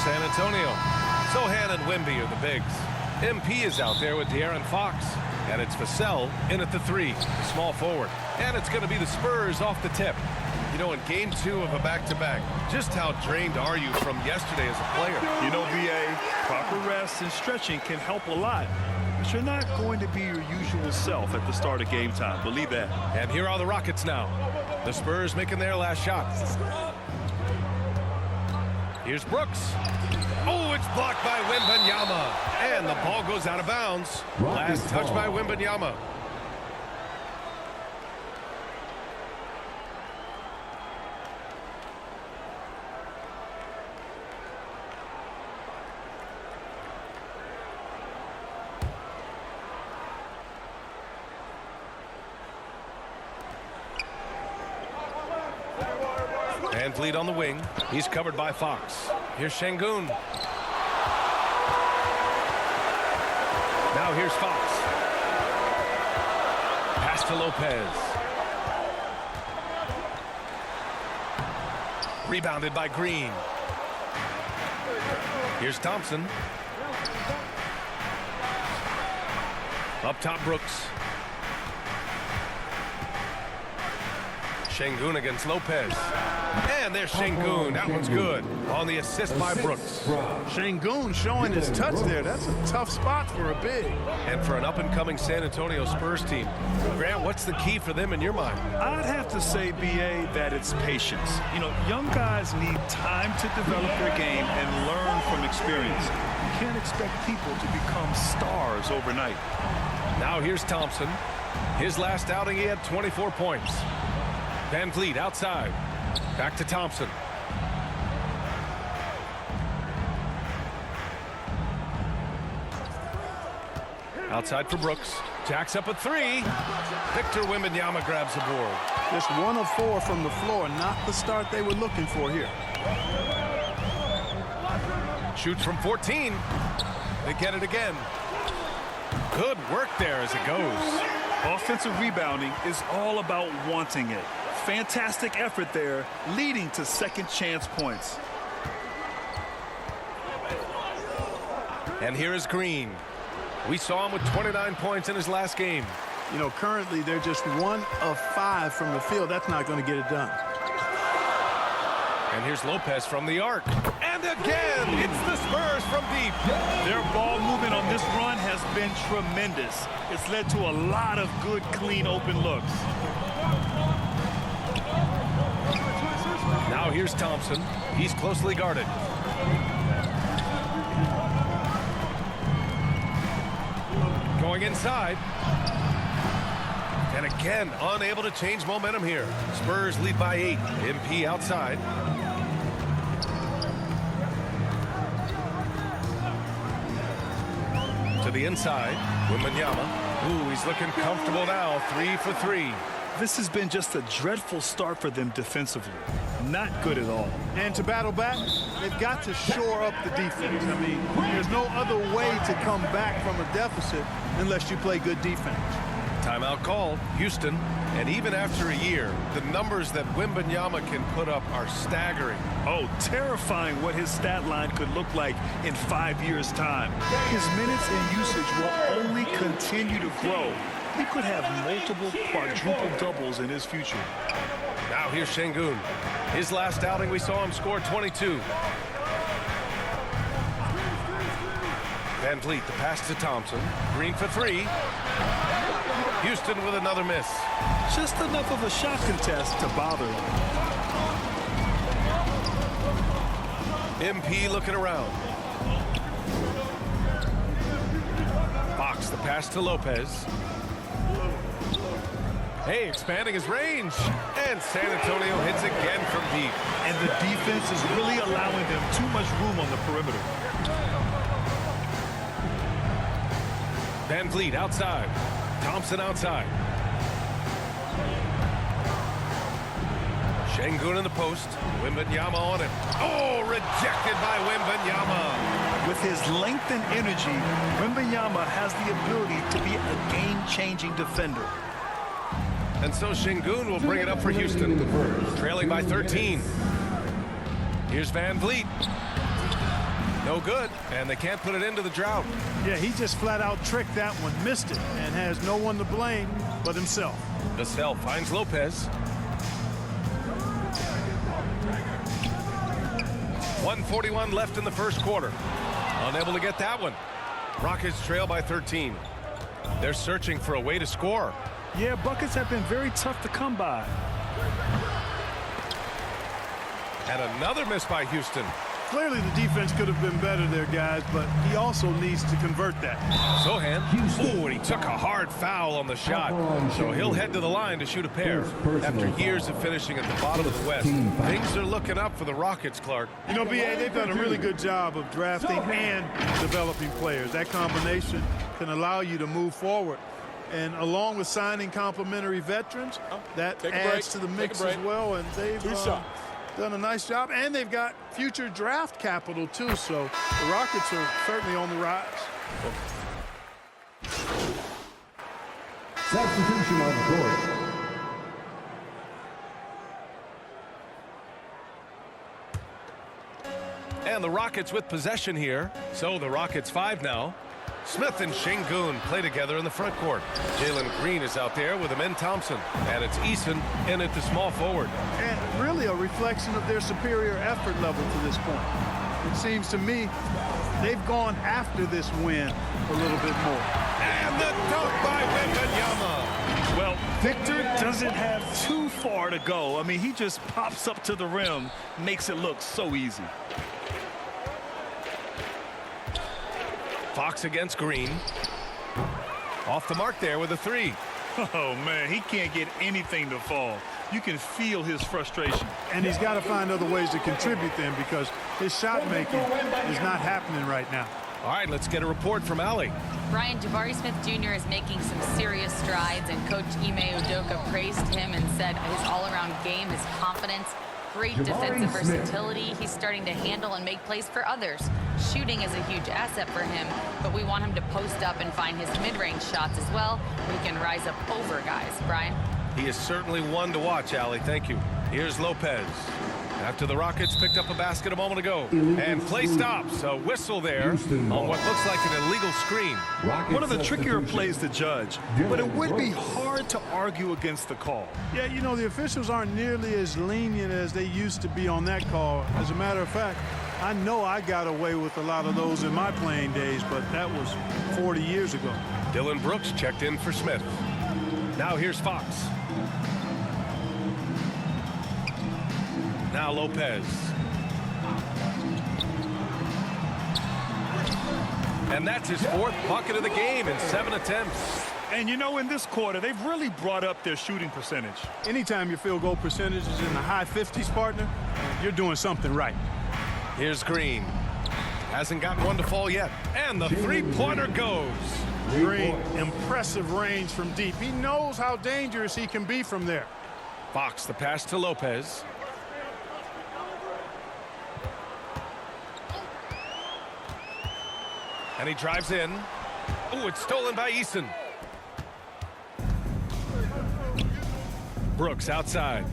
San Antonio. Sochan and Wemby are the bigs. MP is out there with De'Aaron Fox. And it's Vassell in at the 3, the small forward. And it's going to be the Spurs off the tip. You know, in game 2 of a back-to-back, just how drained are you from yesterday as a player? You know, VA, proper rest and stretching can help a lot. But you're not going to be your usual self at the start of game time. Believe that. And here are the Rockets now. The Spurs making their last shot. Here's Brooks. Oh, it's blocked by Wembanyama. And the ball goes out of bounds. Last touch by Wembanyama. Van Vliet on the wing. He's covered by Fox. Here's Şengün. Now here's Fox. Pass to Lopez. Rebounded by Green. Here's Thompson. Up top, Brooks. Şengün against Lopez. And there's Şengün. That one's good. On the assist by Brooks. Şengün showing his touch there. That's a tough spot for a big. And for an up-and-coming San Antonio Spurs team, Grant, what's the key for them in your mind? I'd have to say, BA, that it's patience. You know, young guys need time to develop their game and learn from experience. You can't expect people to become stars overnight. Now here's Thompson. His last outing, he had 24 points. Van Vliet outside. Back to Thompson. Outside for Brooks. Jacks up a 3. Victor Wembanyama grabs the board. Just 1 of 4 from the floor. Not the start they were looking for here. Shoots from 14. They get it again. Good work there as it goes. Offensive rebounding is all about wanting it. Fantastic effort there, leading to second chance points. And here is Green. We saw him with 29 points in his last game. You know, currently they're just 1 of 5 from the field. That's not going to get it done. And here's Lopez from the arc. And again, it's the Spurs from deep. Their ball movement on this run has been tremendous. It's led to a lot of good, clean, open looks. Now here's Thompson. He's closely guarded. Going inside. And again, unable to change momentum here. Spurs lead by 8. MP outside. To the inside. Wembanyama. Ooh, he's looking comfortable now. 3 for 3. This has been just a dreadful start for them defensively. Not good at all. And to battle back, they've got to shore up the defense. I mean, there's no other way to come back from a deficit unless you play good defense. Timeout called. Houston. And even after a year, the numbers that Wembanyama can put up are staggering. Oh, terrifying what his stat line could look like in 5 years' time. His minutes and usage will only continue to grow. He could have multiple quadruple doubles in his future. Now here's Şengün. His last outing, we saw him score 22. Van Vliet, the pass to Thompson. Green for 3. Houston with another miss. Just enough of a shot contest to bother him. MP looking around. Fox, the pass to Lopez. Hey, expanding his range. And San Antonio hits again from deep. And the defense is really allowing them too much room on the perimeter. Van Vliet outside. Thompson outside. Şengün in the post. Wembanyama on it. Oh, rejected by Wembanyama. With his length and energy, Wembanyama has the ability to be a game-changing defender. And so Şengün will bring it up for Houston, trailing by 13. Here's Van Vliet. No good, and they can't put it into the drought. Yeah, he just flat out tricked that one, missed it, and has no one to blame but himself. Vassell finds Lopez. 1:41 left in the first quarter. Unable to get that one. Rockets trail by 13. They're searching for a way to score. Yeah, buckets have been very tough to come by. And another miss by Houston. Clearly the defense could have been better there, guys, but he also needs to convert that. Sohan. Oh, and he took a hard foul on the shot. So he'll head to the line to shoot a pair. After years of finishing at the bottom of the West, things are looking up for the Rockets, Clark. You know, B.A., they've done a really good job of drafting and developing players. That combination can allow you to move forward. And along with signing complementary veterans, that adds to the mix as well. And they've done a nice job. And they've got future draft capital, too. So the Rockets are certainly on the rise. Substitution on the court. And the Rockets with possession here. So the Rockets 5 now. Smith and Şengün play together in the front court. Jalen Green is out there with Amen Thompson. And it's Eason in at the small forward. And really a reflection of their superior effort level to this point. It seems to me they've gone after this win a little bit more. And the dunk by Wembanyama. Well, Victor doesn't have too far to go. I mean, he just pops up to the rim, makes it look so easy. Fox against Green. Off the mark there with a 3. Oh, man, he can't get anything to fall. You can feel his frustration. And he's got to find other ways to contribute then because his shot making is not happening right now. All right, let's get a report from Allie. Brian, Jabari Smith Jr. is making some serious strides, and Coach Ime Udoka praised him and said his all-around game, his confidence, great defensive versatility. He's starting to handle and make plays for others. Shooting is a huge asset for him, but we want him to post up and find his mid-range shots as well. We can rise up over guys. Brian? He is certainly one to watch, Allie. Thank you. Here's Lopez. After the Rockets picked up a basket a moment ago. And play stops. A whistle there on what looks like an illegal screen. One of the trickier plays to judge, but it would be hard to argue against the call. Yeah, you know, the officials aren't nearly as lenient as they used to be on that call. As a matter of fact, I know I got away with a lot of those in my playing days, but that was 40 years ago. Dillon Brooks checked in for Smith. Now here's Fox. Now Lopez. And that's his 4th bucket of the game in 7 attempts. And you know, in this quarter, they've really brought up their shooting percentage. Anytime your field goal percentage is in the high 50s, partner, you're doing something right. Here's Green. Hasn't gotten one to fall yet. And the 3-pointer goes. Green, impressive range from deep. He knows how dangerous he can be from there. Fox, the pass to Lopez. And he drives in. Oh, it's stolen by Eason. Brooks outside.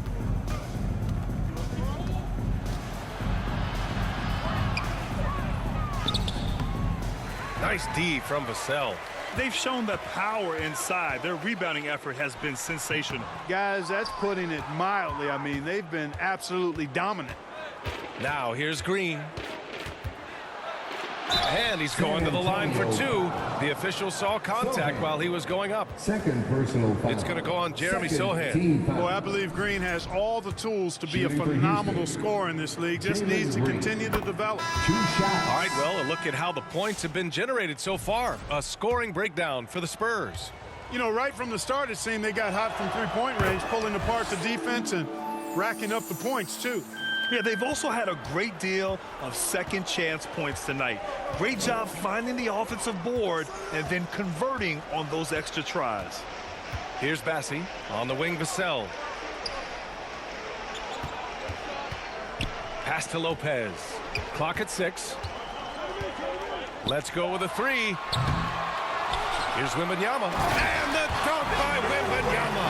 Nice D from Vassell. They've shown the power inside. Their rebounding effort has been sensational. Guys, that's putting it mildly. I mean, they've been absolutely dominant. Now here's Green. And he's going to the line for 2. The official saw contact while he was going up. Second personal foul. It's going to go on Jeremy Sohan. Boy, I believe Green has all the tools to be a phenomenal scorer in this league. Just needs to continue to develop. 2 shots. All right, well, a look at how the points have been generated so far. A scoring breakdown for the Spurs. You know, right from the start, it seemed they got hot from three-point range, pulling apart the defense and racking up the points, too. Yeah, they've also had a great deal of second chance points tonight. Great job finding the offensive board and then converting on those extra tries. Here's Bassie on the wing. Vassell. Pass to Lopez. Clock at 6. Let's go with a 3. Here's Wembanyama. And the dunk by Wembanyama.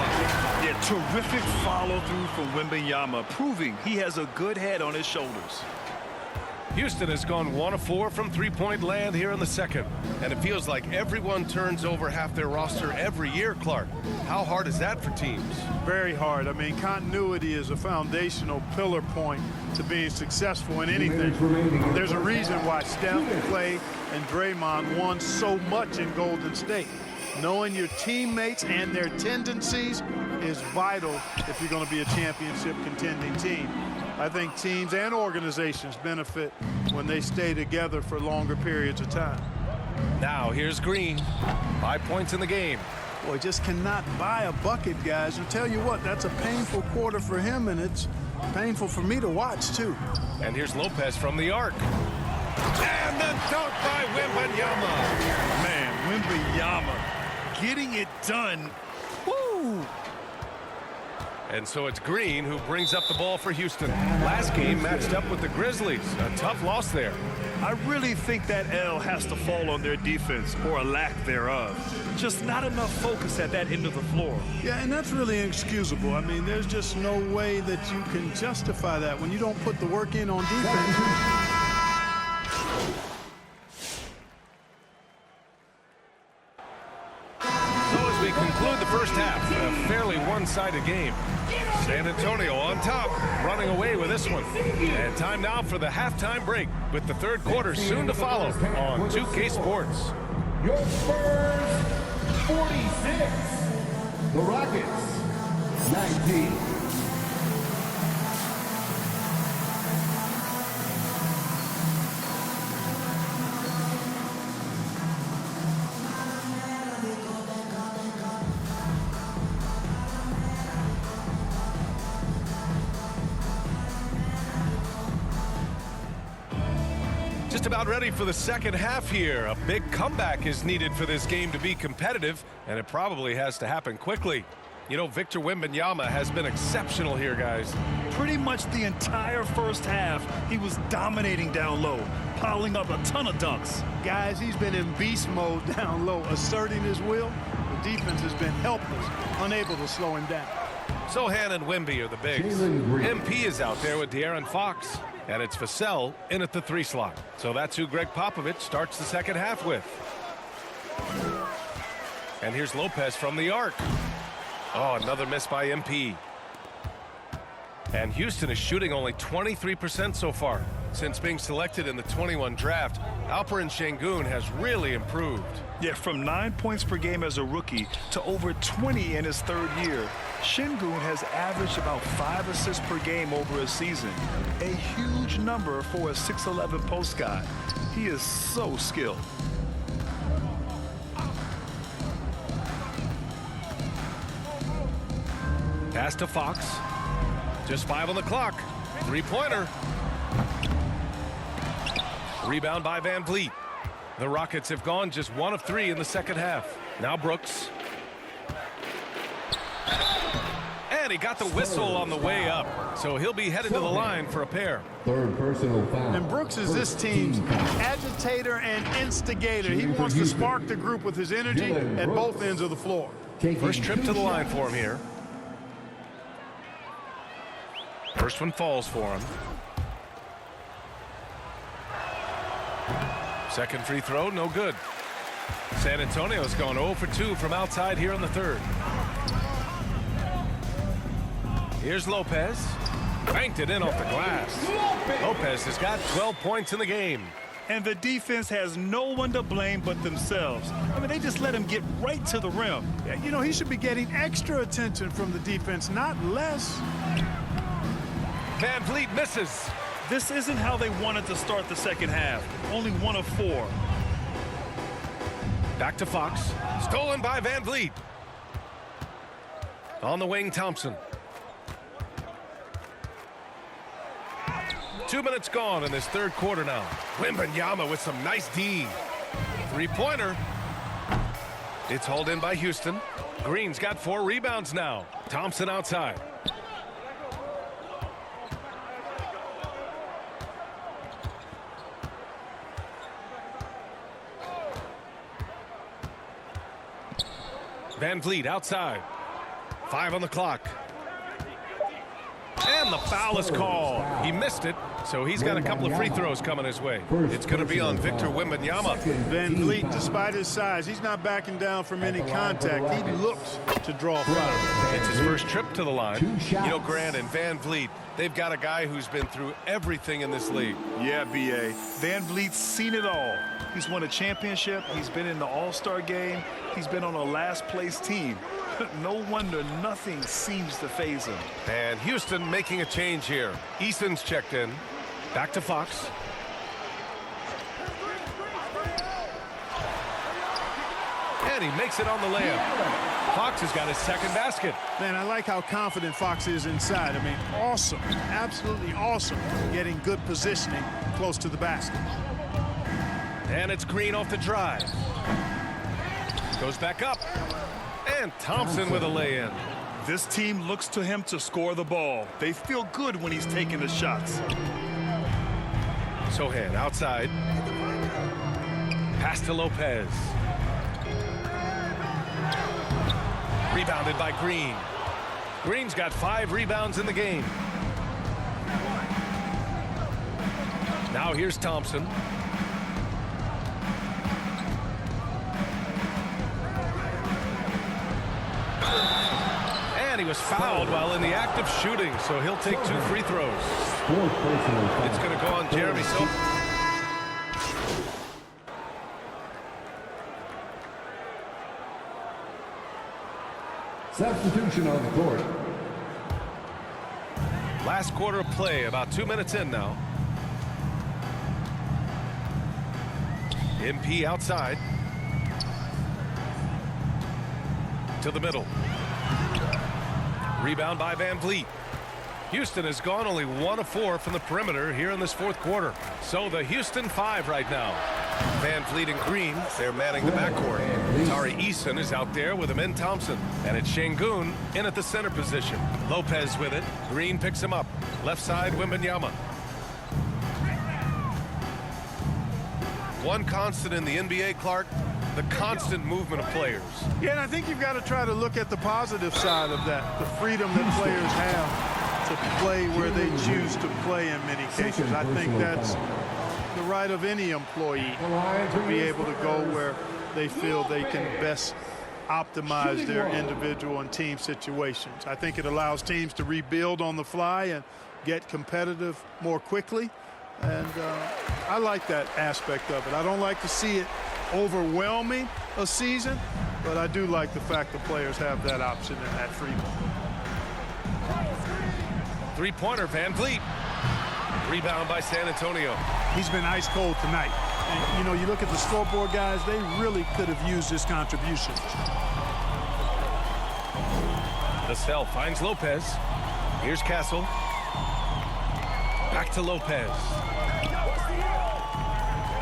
Yeah, terrific follow-through from Wembanyama, proving he has a good head on his shoulders. Houston has gone 1 of 4 from three-point land here in the second. And it feels like everyone turns over half their roster every year, Clark. How hard is that for teams? Very hard. I mean, continuity is a foundational pillar point to being successful in anything. There's a reason why Steph, Clay, and Draymond won so much in Golden State. Knowing your teammates and their tendencies is vital if you're going to be a championship contending team. I think teams and organizations benefit when they stay together for longer periods of time. Now here's Green. 5 points in the game. Boy, just cannot buy a bucket, guys. I'll tell you what, that's a painful quarter for him, and it's painful for me to watch, too. And here's Lopez from the arc. And the dunk by Wembanyama. Man, Wembanyama getting it done. Woo! And so it's Green who brings up the ball for Houston. Last game matched up with the Grizzlies. A tough loss there. I really think that L has to fall on their defense, or a lack thereof. Just not enough focus at that end of the floor. Yeah, and that's really inexcusable. I mean, there's just no way that you can justify that when you don't put the work in on defense. We conclude the first half, a fairly one-sided game. San Antonio on top, running away with this one. And time now for the halftime break, with the third quarter soon to follow on 2K Sports. Your Spurs, 46. The Rockets, 19. Just about ready for the second half here. A big comeback is needed for this game to be competitive, and it probably has to happen quickly. You know, Victor Wembanyama has been exceptional here, guys. Pretty much the entire first half, he was dominating down low, piling up a ton of dunks. Guys, he's been in beast mode down low, asserting his will. The defense has been helpless, unable to slow him down. Sochan and Wemby are the bigs. MP is out there with De'Aaron Fox. And it's Vassell in at the 3 slot. So that's who Greg Popovich starts the second half with. And here's Lopez from the arc. Oh, another miss by MP. And Houston is shooting only 23% so far. Since being selected in the 21 draft, Alperen Sengun has really improved. Yeah, from 9 points per game as a rookie to over 20 in his third year. Sengun has averaged about 5 assists per game over a season. A huge number for a 6'11 post guy. He is so skilled. Pass to Fox. Just 5 on the clock. 3-pointer. Rebound by Van Vliet. The Rockets have gone just 1 of 3 in the second half. Now Brooks. And he got the whistle on the way up. So he'll be headed to the line for a pair. Third personal foul. And Brooks is this team's agitator and instigator. He wants to spark the group with his energy at both ends of the floor. First trip to the line for him here. First one falls for him. Second free throw, no good. San Antonio's gone 0 for 2 from outside here in the third. Here's Lopez. Banked it in off the glass. Lopez has got 12 points in the game. And the defense has no one to blame but themselves. I mean, they just let him get right to the rim. You know, he should be getting extra attention from the defense, not less. Van Vliet misses. This isn't how they wanted to start the second half. Only 1 of 4. Back to Fox. Stolen by Van Vliet. On the wing, Thompson. 2 minutes gone in this third quarter now. Wembanyama with some nice D. 3-pointer. It's hauled in by Houston. Green's got 4 rebounds now. Thompson outside. Van Vliet outside. 5 on the clock. And the foul is called. He missed it, So he's got a couple of free throws coming his way. It's going to be on Victor Wembanyama. Van Vliet, despite his size, he's not backing down from any contact. He looks to draw foul. It's his first trip to the line. You know, Grant and Van Vliet, they've got a guy who's been through everything in this league. Yeah, B.A. Van Vliet's seen it all. He's won a championship. He's been in the All-Star game. He's been on a last-place team. No wonder nothing seems to faze him. And Houston making a change here. Eason's checked in. Back to Fox. And he makes it on the layup. Fox has got his second basket. Man, I like how confident Fox is inside. I mean, awesome, absolutely awesome, getting good positioning close to the basket. And it's Green off the drive. Goes back up. And Thompson with a lay-in. This team looks to him to score the ball. They feel good when he's taking the shots. Sochan outside. Pass to Lopez. Rebounded by Green. Green's got 5 rebounds in the game. Now here's Thompson. And he was fouled while in the act of shooting, so he'll take 2 free throws. It's going to go on Jeremy Sochan. Substitution on the court. Last quarter of play, about 2 minutes in now. MP outside. To the middle. Rebound by Van Vliet. Houston has gone only 1 of 4 from the perimeter here in this 4th quarter. So the Houston 5 right now. Van Vliet and Green, they're manning the backcourt. Tari Eason is out there with Amin Thompson. And it's Şengün in at the center position. Lopez with it. Green picks him up. Left side, Wembanyama. One constant in the NBA, Clark, the constant movement of players. Yeah, and I think you've got to try to look at the positive side of that, the freedom that players have to play where they choose to play in many cases. I think that's the right of any employee to be able to go where they feel they can best optimize their individual and team situations. I think it allows teams to rebuild on the fly and get competitive more quickly. And I like that aspect of it. I don't like to see it overwhelming a season, but I do like the fact the players have that option and that freedom. Three-pointer, Van Vliet. Rebound by San Antonio. He's been ice cold tonight. And, you know, you look at the scoreboard, guys, they really could have used his contribution. Vassell finds Lopez. Here's Castle. Back to Lopez.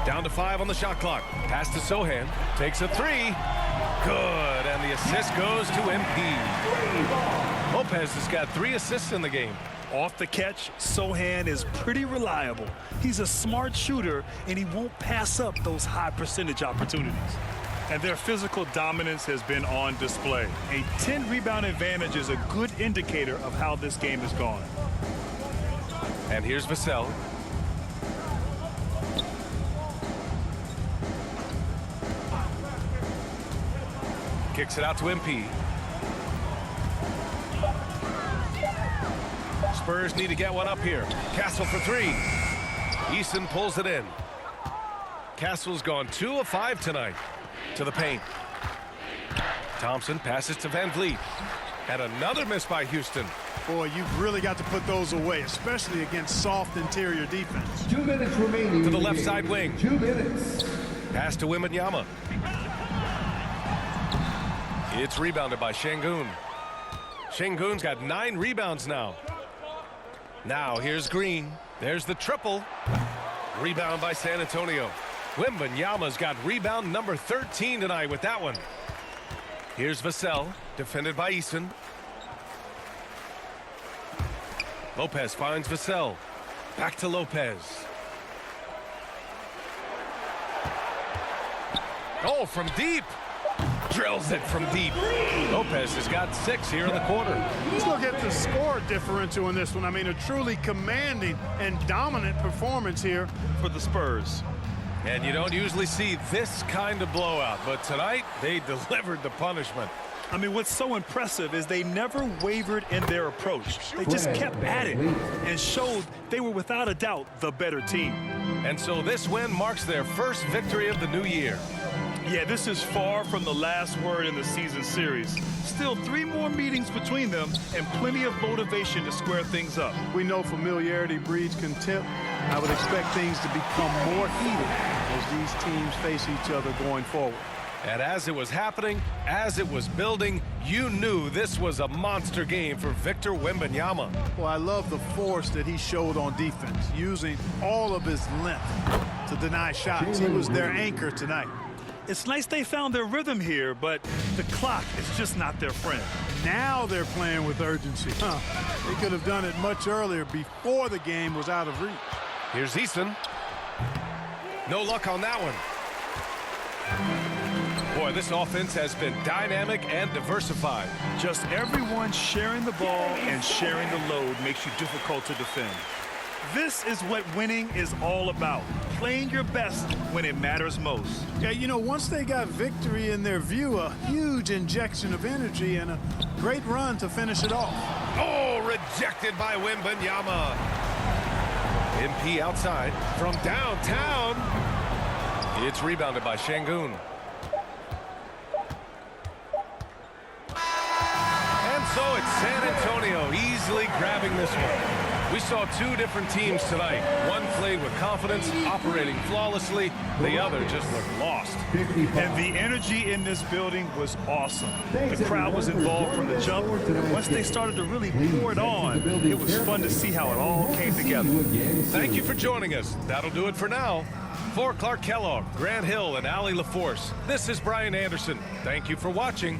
Down to 5 on the shot clock. Pass to Sochan. Takes a 3. Good. And the assist goes to MP. Lopez has got 3 assists in the game. Off the catch, Sochan is pretty reliable. He's a smart shooter, and he won't pass up those high percentage opportunities. And their physical dominance has been on display. A 10 rebound advantage is a good indicator of how this game has gone. And here's Vassell. Kicks it out to MP. Spurs need to get one up here. Castle for 3. Eason pulls it in. Castle's gone 2 of 5 tonight. To the paint. Thompson passes to Van Vliet. And another miss by Houston. Boy, you've really got to put those away, especially against soft interior defense. 2 minutes remaining. To the left side wing. 2 minutes. Pass to Wembanyama. It's rebounded by Şengün. Şengün's got 9 rebounds now. Now here's Green. There's the triple. Rebound by San Antonio. Wembanyama's got rebound number 13 tonight with that one. Here's Vassell, defended by Eason. Lopez finds Vassell. Back to Lopez. Oh, from deep. drills it from deep. Lopez has got 6 here in the quarter. Let's look at the score differential in this one. I mean, a truly commanding and dominant performance here. For the Spurs. And you don't usually see this kind of blowout, but tonight they delivered the punishment. I mean, what's so impressive is they never wavered in their approach. They just kept at it and showed they were without a doubt the better team. And so this win marks their first victory of the new year. Yeah, this is far from the last word in the season series. Still 3 more meetings between them and plenty of motivation to square things up. We know familiarity breeds contempt. I would expect things to become more heated as these teams face each other going forward. And as it was happening, as it was building, you knew this was a monster game for Victor Wembanyama. Well, I love the force that he showed on defense, using all of his length to deny shots. He was their anchor tonight. It's nice they found their rhythm here, but the clock is just not their friend. Now they're playing with urgency. They could have done it much earlier before the game was out of reach. Here's Easton. No luck on that one. Boy, this offense has been dynamic and diversified. Just everyone sharing the ball and sharing the load makes you difficult to defend. This is what winning is all about, playing your best when it matters most. Yeah, you know, once they got victory in their view, a huge injection of energy and a great run to finish it off. Oh, rejected by Wembanyama. MP outside from downtown. It's rebounded by Şengün. And so it's San Antonio easily grabbing this one. We saw 2 different teams tonight. One played with confidence, operating flawlessly. The other just looked lost. And the energy in this building was awesome. The crowd was involved from the jump. And once they started to really pour it on, it was fun to see how it all came together. Thank you for joining us. That'll do it for now. For Clark Kellogg, Grant Hill, and Allie LaForce, this is Brian Anderson. Thank you for watching.